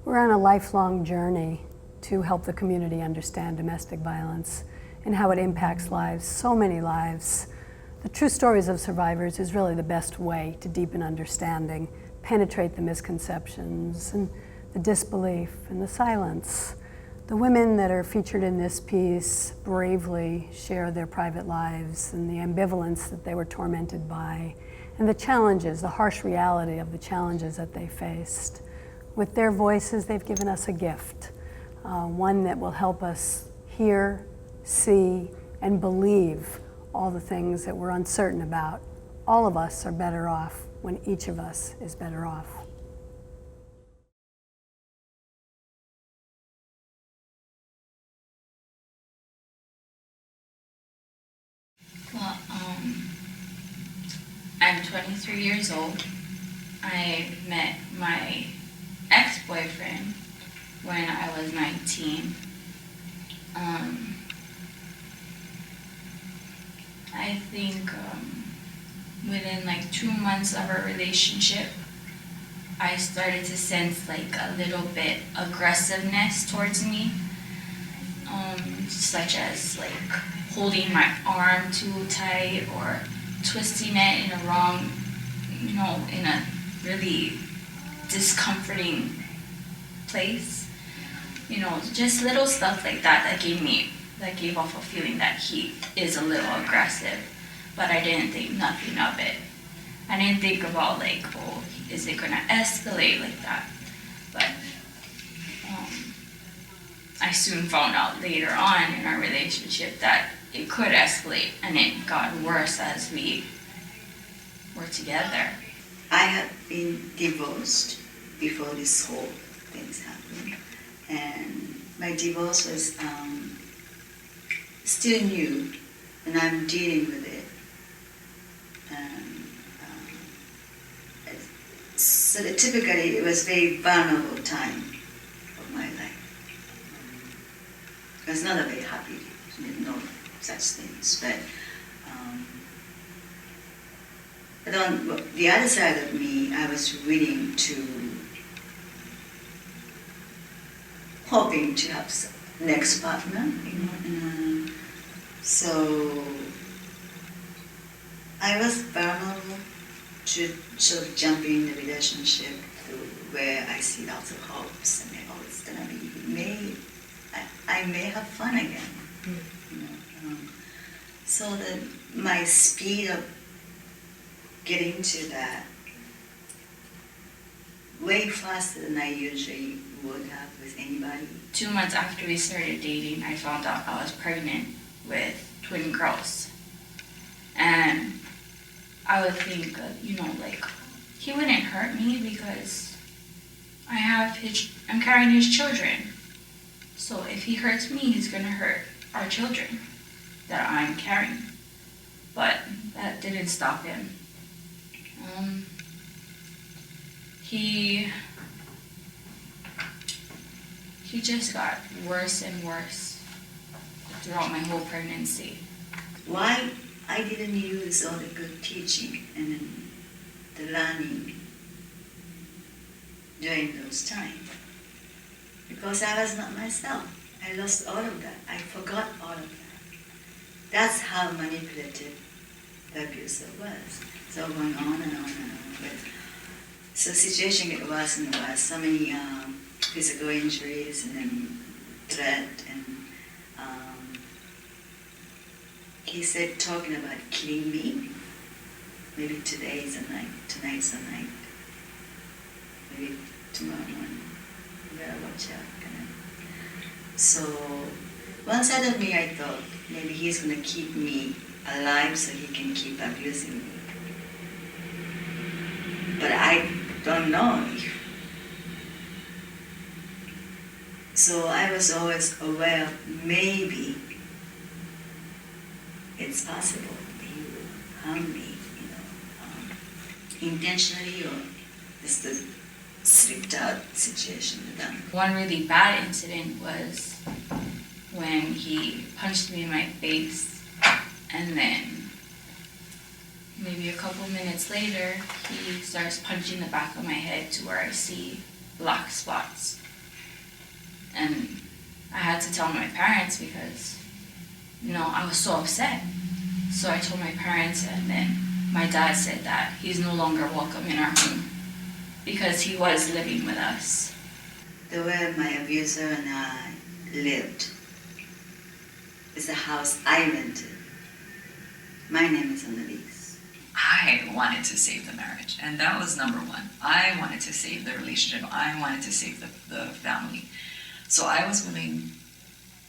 We're on a lifelong journey to help the community understand domestic violence and how it impacts lives, so many lives. The true stories of survivors is really the best way to deepen understanding, penetrate the misconceptions and the disbelief and the silence. The women that are featured in this piece bravely share their private lives and the ambivalence that they were tormented by, and the challenges, the harsh reality of the challenges that they faced. With their voices, they've given us a gift, one that will help us hear, see, and believe all the things that we're uncertain about. All of us are better off when each of us is better off. Well, I'm 23 years old. I met my ex-boyfriend when I was 19. I think within like 2 months of our relationship, I started to sense like a little bit aggressiveness towards me, such as like holding my arm too tight or twisting it in a wrong, in a really discomforting place. Just little stuff like that that gave off a feeling that he is a little aggressive, but I didn't think nothing of it. I didn't think about like, oh, is it gonna escalate like that? But I soon found out later on in our relationship that it could escalate, and it got worse as we were together. I had been divorced before this whole things happened, and my divorce was still new, and I'm dealing with it. And so that typically it was a very vulnerable time of my life. It was not a very happy, no such things, but on the other side of me, I was willing to, hoping to have next partner, so I was vulnerable to sort of jump in the relationship where I see lots of hopes and oh, it's gonna be I may have fun again. So my speed of getting to that way faster than I usually would have with anybody. 2 months after we started dating, I found out I was pregnant with twin girls. And I would think, like, he wouldn't hurt me because I'm carrying his children. So if he hurts me, he's gonna hurt our children that I'm carrying. But that didn't stop him. He just got worse and worse throughout my whole pregnancy. Why I didn't use all the good teaching and the learning during those times? Because I was not myself. I lost all of that. I forgot all of that. That's how manipulative the abuser was. So going on and on and on. But so situation get worse and worse. So many physical injuries and then threat and he said talking about killing me. Maybe today's a night, tonight's a night. Maybe tomorrow morning. You better watch out. So one side of me I thought maybe he's gonna keep me alive so he can keep abusing me. But I don't know. So I was always aware of maybe it's possible he will harm me, intentionally or just a slipped out situation with them. One really bad incident was when he punched me in my face, and then maybe a couple minutes later, he starts punching the back of my head to where I see black spots. had to tell my parents because, I was so upset. So I told my parents, and then my dad said that he's no longer welcome in our home because he was living with us. The way my abuser and I lived is a house I rented. My name is on the lease. I wanted to save the marriage, and that was number one. I wanted to save the relationship. I wanted to save the family. So I was willing,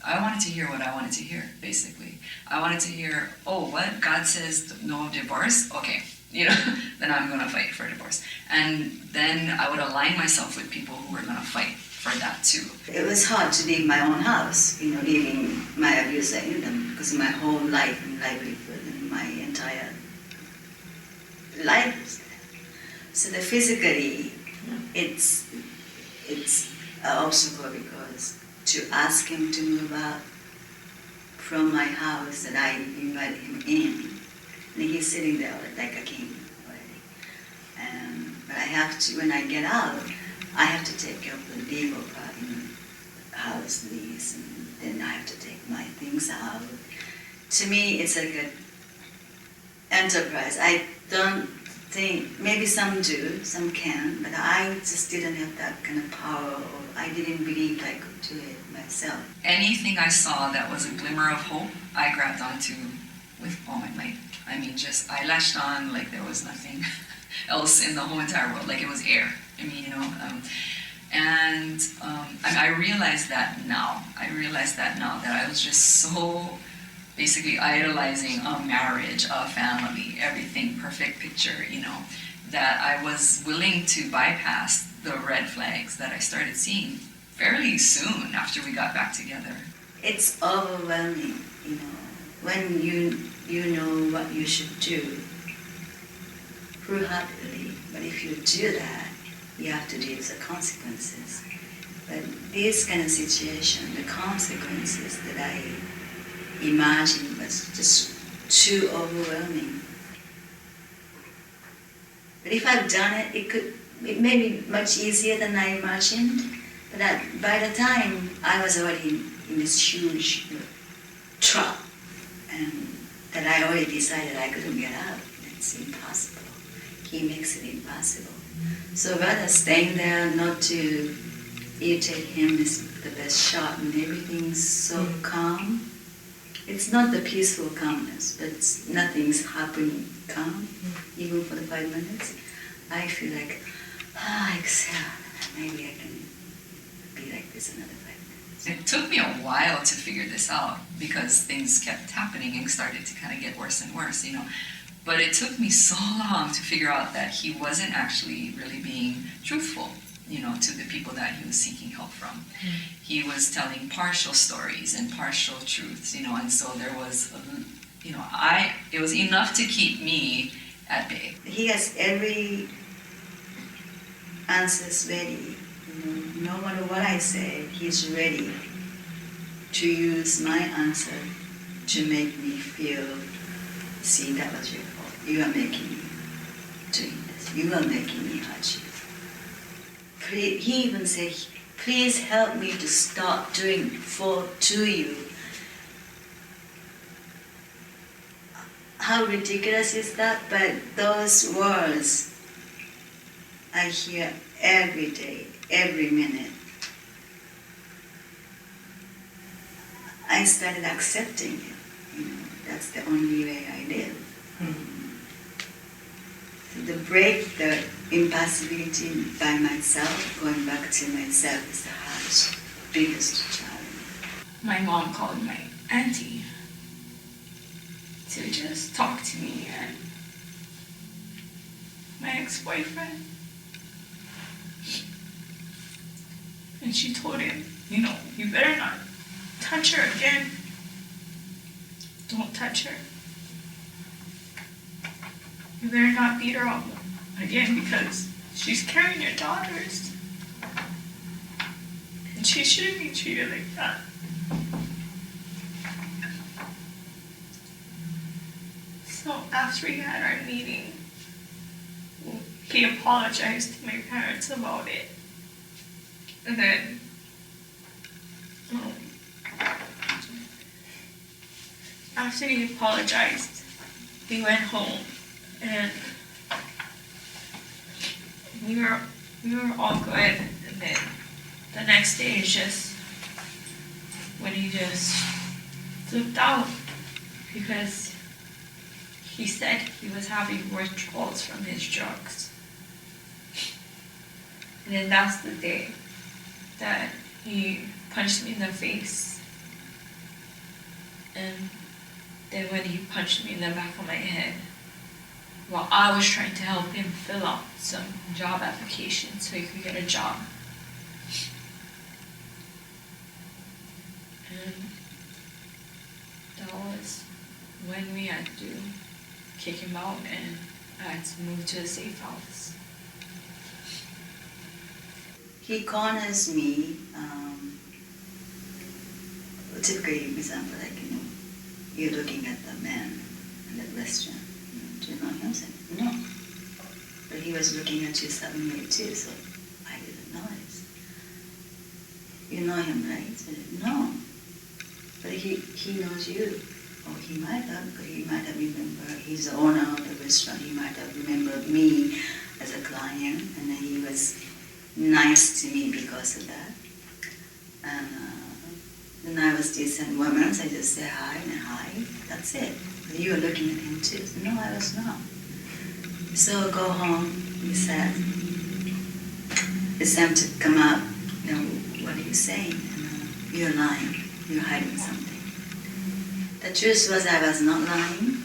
I wanted to hear what I wanted to hear, basically. I wanted to hear, oh, what? God says no divorce? Okay, then I'm going to fight for divorce. And then I would align myself with people who were going to fight for that too. It was hard to leave my own house, leaving my abuser in them, because my whole life and livelihood and my entire life. So the physically, it's an obstacle because to ask him to move out from my house that I invited him in, and he's sitting there like a king already. But I have to, when I get out, I have to take care of the legal part, house lease, and then I have to take my things out. To me, it's like an enterprise. I don't think, maybe some do, some can, but I just didn't have that kind of power, or I didn't believe I could do it myself. Anything I saw that was a glimmer of hope, I grabbed onto with all my might. I mean, I latched on like there was nothing else in the whole entire world, like it was air. I realized that now. That I was just so basically idolizing a marriage, a family, everything, perfect picture, that I was willing to bypass the red flags that I started seeing fairly soon after we got back together. It's overwhelming, when you know what you should do wholeheartedly. But if you do that, you have to deal with the consequences. But this kind of situation, the consequences that I imagined was just too overwhelming. But if I've done it, it may be much easier than I imagined. But by the time I was already in this huge trap, and that I already decided I couldn't get out, it's impossible. He makes it impossible. So rather staying there, not to irritate him is the best shot, and everything's so calm. It's not the peaceful calmness, but nothing's happening calm, even for the 5 minutes. I feel like, exhale, maybe I can be like this another 5 minutes. It took me a while to figure this out because things kept happening and started to kind of get worse and worse, But it took me so long to figure out that he wasn't actually really being truthful, to the people that he was seeking help from. He was telling partial stories and partial truths, and so there was, it was enough to keep me at bay. He has every answers ready. No matter what I say, he's ready to use my answer to make me feel, see, that was your fault. You are making me doing this. You are making me hurt you. He even said, please help me to stop doing to you. How ridiculous is that? But those words I hear every day, every minute. I started accepting it. That's the only way I live. So to break the impassibility by myself, going back to myself is the hardest, biggest challenge. My mom called my auntie to just talk to me and my ex-boyfriend. And she told him, you better not touch her again. Don't touch her. You better not beat her up again because she's carrying your daughters. And she shouldn't be treated like that. So after we had our meeting, he apologized to my parents about it. And then after he apologized, we went home and we were all good. And then the next day is just when he just flipped out because he said he was having withdrawals from his drugs. And then that's the day that he punched me in the face. And then when he punched me in the back of my head, while I was trying to help him fill out some job applications so he could get a job. And that was when we had to kick him out and I had to move to a safe house. He corners me, typically, for example, like, you're looking at the man in that restaurant. Do you know him? I said, no. But he was looking at you suddenly too, so I didn't notice. You know him, right? I said, no. But he knows you. Or he might have remembered, he's the owner of the restaurant, he might have remembered me as a client, and then he was nice to me because of that. And then I was decent woman, so I just say hi and hi, that's it. But you were looking at him too. So, no, I was not. So go home, he said, it's time to come out, what are you saying? And, you're lying, you're hiding something. The truth was I was not lying,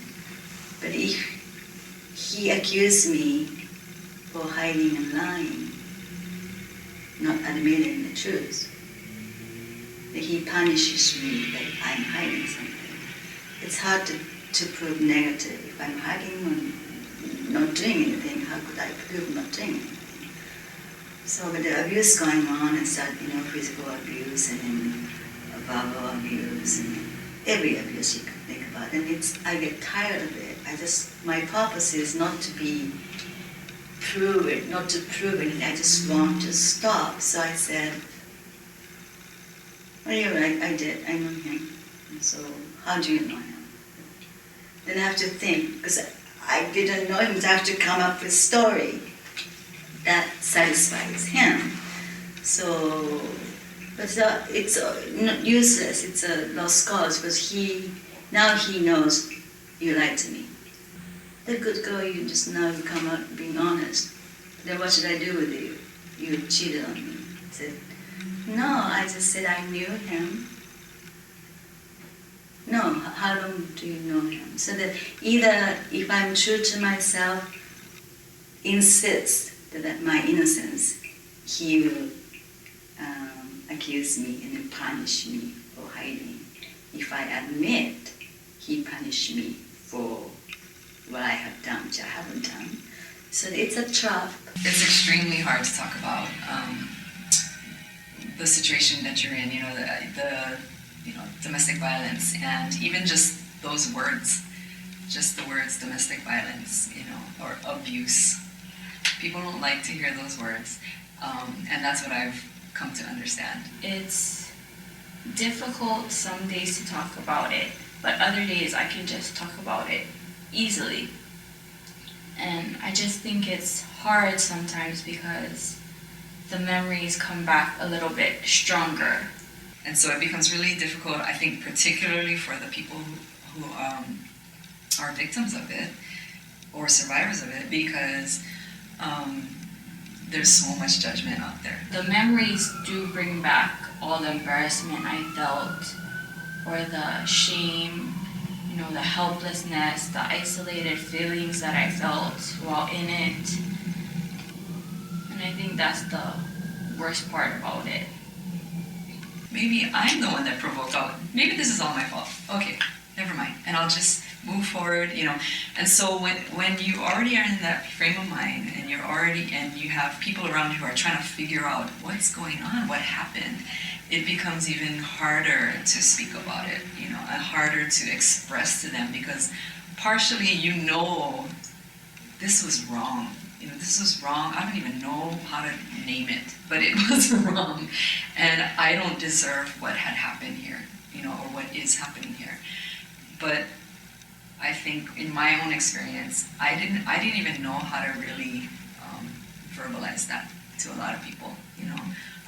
but if he accused me for hiding and lying, not admitting the truth, that he punishes me that I'm hiding something. It's hard to prove negative. If I'm hiding or not doing anything, how could I prove not doing anything? So with the abuse going on, and start, physical abuse and then verbal abuse and every abuse you could think about. And I get tired of it. My purpose is not to prove it. I just want to stop. So I said, well, you're right, I did. I know him. And so how do you know him? Then I have to think, because I didn't know him, so I have to come up with a story that satisfies him. So, but it's not useless, it's a lost cause, because now he knows you lied to me. The good girl, you just now come out being honest. Then what should I do with you? You cheated on me. I said, no, I just said I knew him. No, how long do you know him? So that either if I'm true to myself, insist that my innocence, he will accuse me and then punish me for hiding. If I admit, he punished me for what I have done, which I haven't done. So it's a trap. It's extremely hard to talk about the situation that you're in, the domestic violence, and even just those words, just the words domestic violence, or abuse. People don't like to hear those words, and that's what I've come to understand. It's difficult some days to talk about it, but other days I can just talk about it easily. And I just think it's hard sometimes because the memories come back a little bit stronger. And so it becomes really difficult, I think, particularly for the people who are victims of it or survivors of it, because there's so much judgment out there. The memories do bring back all the embarrassment I felt, or the shame, the helplessness, the isolated feelings that I felt while in it. And I think that's the worst part about it. Maybe I'm the one that provoked all. Maybe this is all my fault. Okay, never mind. And I'll just move forward, And so when you already are in that frame of mind and you have people around who are trying to figure out what's going on, what happened, it becomes even harder to speak about it, and harder to express to them, because partially this was wrong. This was wrong. I don't even know how to name it, but it was wrong. And I don't deserve what had happened here, or what is happening here. But I think in my own experience, I didn't even know how to really verbalize that to a lot of people. You know,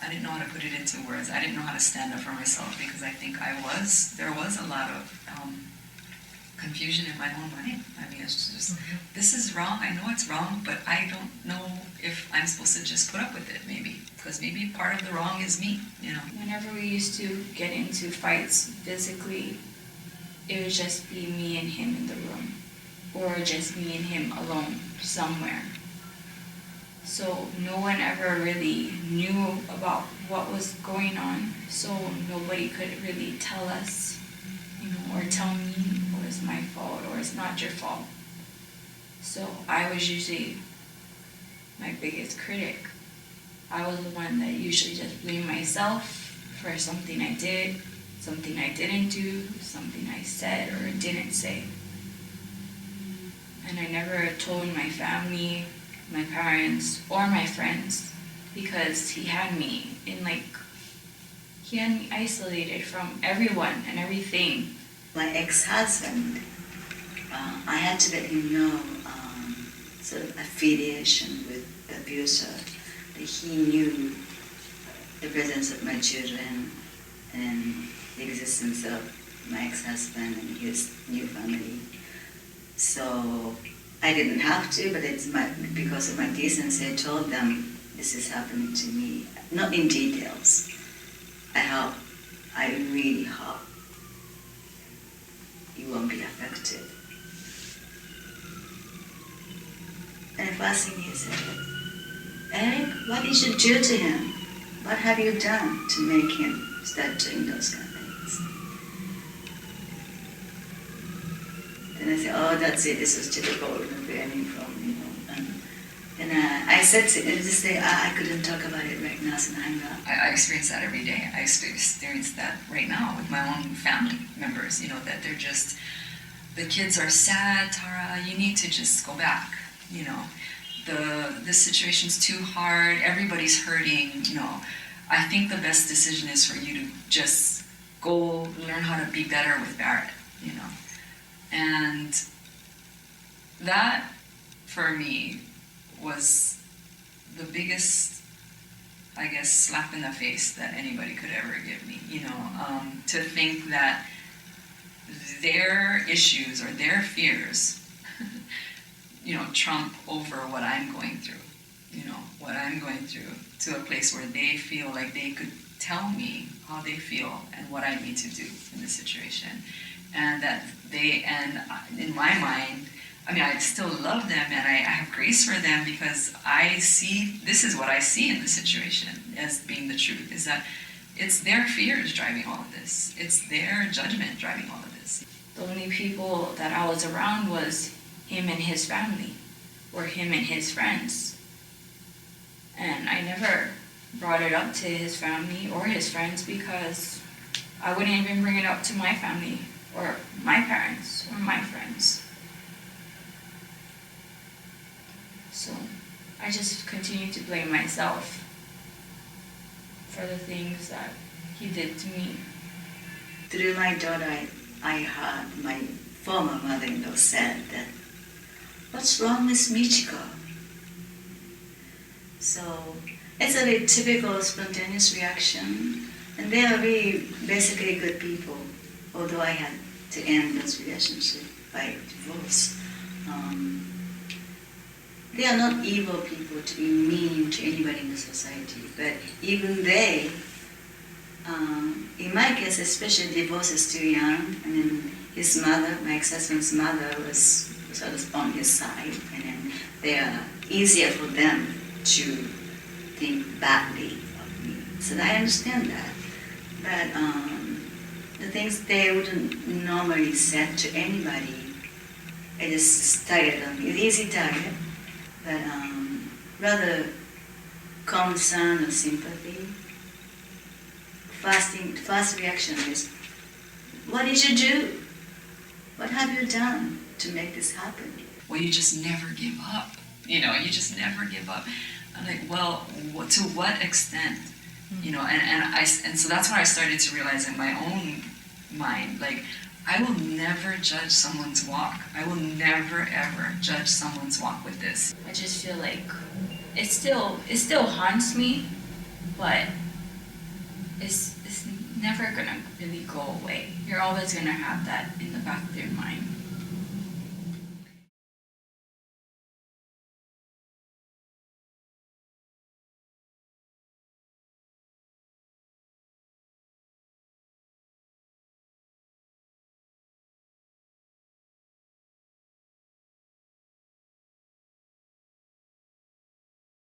I didn't know how to put it into words. I didn't know how to stand up for myself because I think there was a lot of confusion in my own mind. I mean, it's just, this is wrong. I know it's wrong, but I don't know if I'm supposed to just put up with it, maybe. Because maybe part of the wrong is me, you know. Whenever we used to get into fights physically, it would just be me and him in the room, or just me and him alone somewhere. So no one ever really knew about what was going on, so nobody could really tell us, you know, or tell me, or it's my fault, or it's not your fault. So I was usually my biggest critic. I was the one that usually just blamed myself for something I did, something I didn't do, something I said or didn't say. And I never told my family, my parents, or my friends, because he had me isolated from everyone and everything. My ex-husband, I had to let him know sort of affiliation with the abuser, that he knew the presence of my children and the existence of my ex-husband and his new family. So I didn't have to, but because of my decency, I told them this is happening to me. Not in details. I really hope you won't be affected. And the first thing he said, Eric, what did you do to him? What have you done to make him start doing those kind of things? And I said, oh, that's it. This was typical learning from, you know. And I said to him, just say, I couldn't talk about it right now, so hang up. I experience that every day. I experience that right now with my own family members, you know, that they're just, the kids are sad, Tara, you need to just go back, you know. This situation's too hard, everybody's hurting, you know. I think the best decision is for you to just go learn how to be better with Barrett, you know. And that, for me, was the biggest, I guess, slap in the face that anybody could ever give me, you know, to think that their issues or their fears, you know, trump over what I'm going through, you know, what I'm going through, to a place where they feel like they could tell me how they feel and what I need to do in this situation. And that and in my mind, I mean, I still love them and I have grace for them because this is what I see in the situation as being the truth, is that it's their fears driving all of this. It's their judgment driving all of this. The only people that I was around was him and his family, or him and his friends. And I never brought it up to his family or his friends because I wouldn't even bring it up to my family or my parents or my friends. So I just continue to blame myself for the things that he did to me. Through my daughter, I heard my former mother-in-law said that, what's wrong with Michiko? So it's a very typical spontaneous reaction, and they are really basically good people, although I had to end those relationships by divorce. They are not evil people to be mean to anybody in the society, but even they, in my case especially, divorce is too young, and then his mother, my ex-husband's mother, was sort of on his side, and then they are easier for them to think badly of me. So I understand that. But the things they wouldn't normally say to anybody, it is target on me. It's easy target, but rather concern or sympathy. First reaction is, what did you do? What have you done to make this happen? Well, you just never give up. You know, you just never give up. I'm like, well, to what extent? You know, and so that's when I started to realize in my own mind, like, I will never judge someone's walk. I will never ever judge someone's walk with this. I just feel like it still haunts me, but it's never gonna really go away. You're always gonna have that in the back of your mind.